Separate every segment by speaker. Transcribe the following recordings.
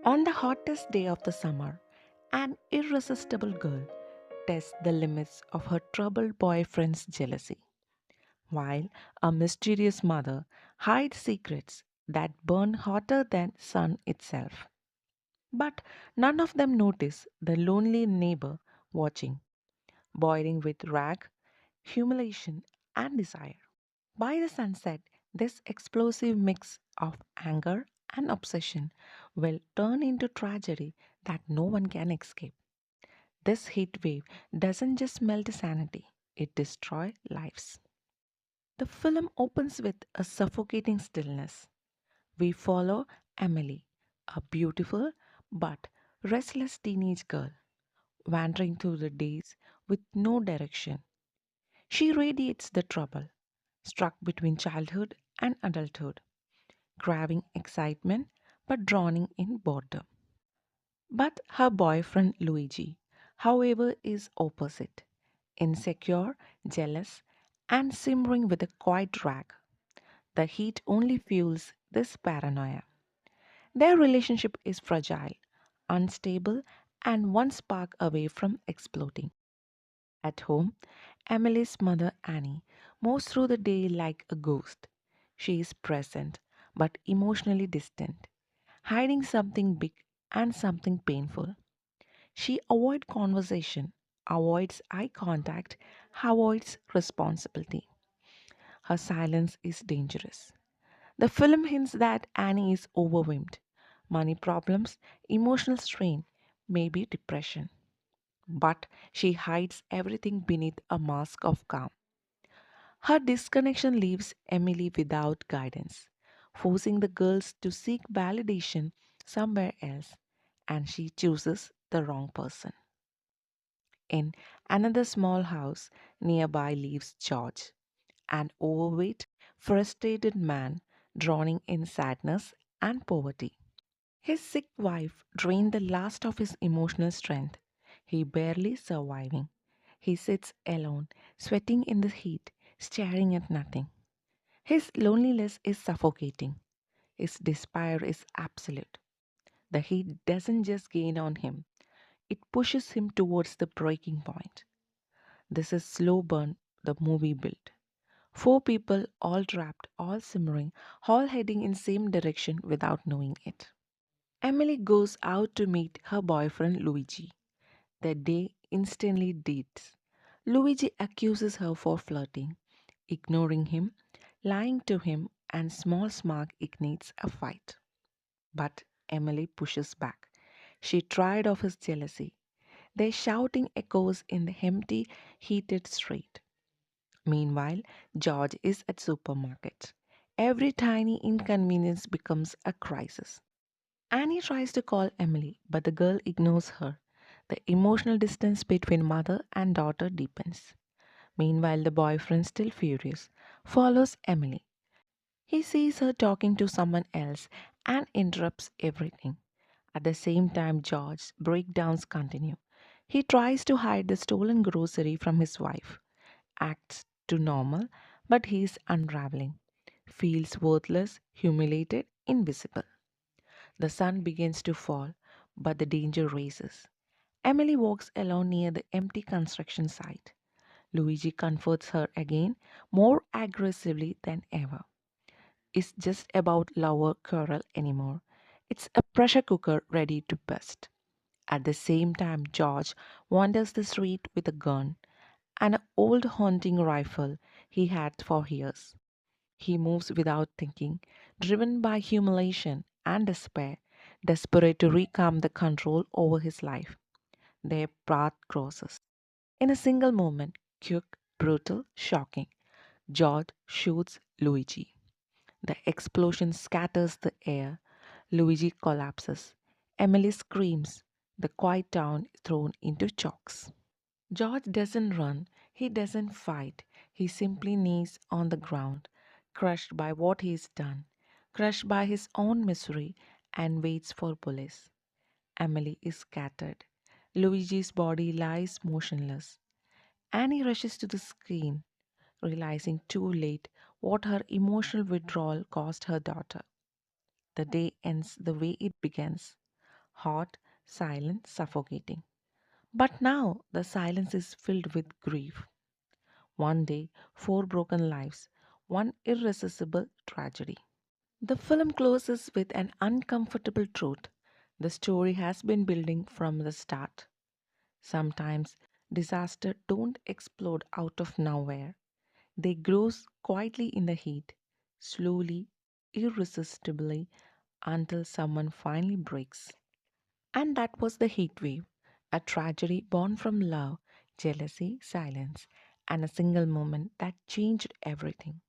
Speaker 1: On the hottest day of the summer, an irresistible girl tests the limits of her troubled boyfriend's jealousy, while a mysterious mother hides secrets that burn hotter than sun itself. But none of them notice the lonely neighbor watching, boiling with wrath, humiliation, and desire. By the sunset, this explosive mix of anger and obsession will turn into tragedy that no one can escape. This heat wave doesn't just melt sanity, it destroys lives. The film opens with a suffocating stillness. We follow Emily, a beautiful but restless teenage girl, wandering through the days with no direction. She radiates the trouble, struck between childhood and adulthood, craving excitement but drowning in boredom. But her boyfriend Luigi, however, is opposite, insecure, jealous, and simmering with a quiet rag. The heat only fuels this paranoia. Their relationship is fragile, unstable, and one spark away from exploding. At home, Emily's mother Annie moves through the day like a ghost. She is present but emotionally distant, hiding something big and something painful. She avoids conversation, avoids eye contact, avoids responsibility. Her silence is dangerous. The film hints that Annie is overwhelmed. Money problems, emotional strain, maybe depression. But she hides everything beneath a mask of calm. Her disconnection leaves Emily without guidance, forcing the girls to seek validation somewhere else, and she chooses the wrong person. In another small house nearby lives George, an overweight, frustrated man drowning in sadness and poverty. His sick wife drained the last of his emotional strength. He barely surviving. He sits alone, sweating in the heat, staring at nothing. His loneliness is suffocating. His despair is absolute. The heat doesn't just gain on him, it pushes him towards the breaking point. This is slow burn the movie built. Four people all trapped, all simmering, all heading in same direction without knowing it. Emily goes out to meet her boyfriend Luigi. The day instantly dates. Luigi accuses her for flirting, ignoring him, lying to him, and small smirk ignites a fight. But Emily pushes back. She tried of his jealousy. Their shouting echoes in the empty, heated street. Meanwhile, George is at supermarket. Every tiny inconvenience becomes a crisis. Annie tries to call Emily, but the girl ignores her. The emotional distance between mother and daughter deepens. Meanwhile, the boyfriend, still furious, follows Emily. He sees her talking to someone else and interrupts everything. At the same time, George's breakdowns continue. He tries to hide the stolen grocery from his wife, acts to normal, but he is unraveling, feels worthless, humiliated, invisible. The sun begins to fall, but the danger races. Emily walks alone near the empty construction site. Luigi comforts her again, more aggressively than ever. It's just about love or quarrel anymore. It's a pressure cooker ready to burst. At the same time, George wanders the street with a gun and an old hunting rifle he had for years. He moves without thinking, driven by humiliation and despair, desperate to reclaim the control over his life. Their path crosses. In a single moment, quick, brutal, shocking, George shoots Luigi. The explosion scatters the air. Luigi collapses. Emily screams. The quiet town is thrown into chokes. George doesn't run, he doesn't fight, he simply knees on the ground, crushed by what he's done, crushed by his own misery, and waits for police. Emily is scattered. Luigi's body lies motionless. Annie rushes to the screen, realizing too late what her emotional withdrawal cost her daughter. The day ends the way it begins, hot, silent, suffocating. But now the silence is filled with grief. One day, four broken lives, one irresistible tragedy. The film closes with an uncomfortable truth. The story has been building from the start. Sometimes disasters don't explode out of nowhere. They grow quietly in the heat, slowly, irresistibly, until someone finally breaks. And that was the heat wave, a tragedy born from love, jealousy, silence, and a single moment that changed everything.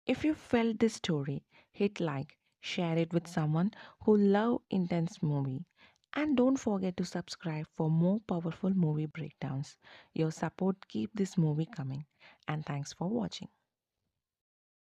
Speaker 1: If you felt this story, hit like, share it with someone who love intense movie, and don't forget to subscribe for more powerful movie breakdowns. Your support keep this movie coming. And thanks for watching.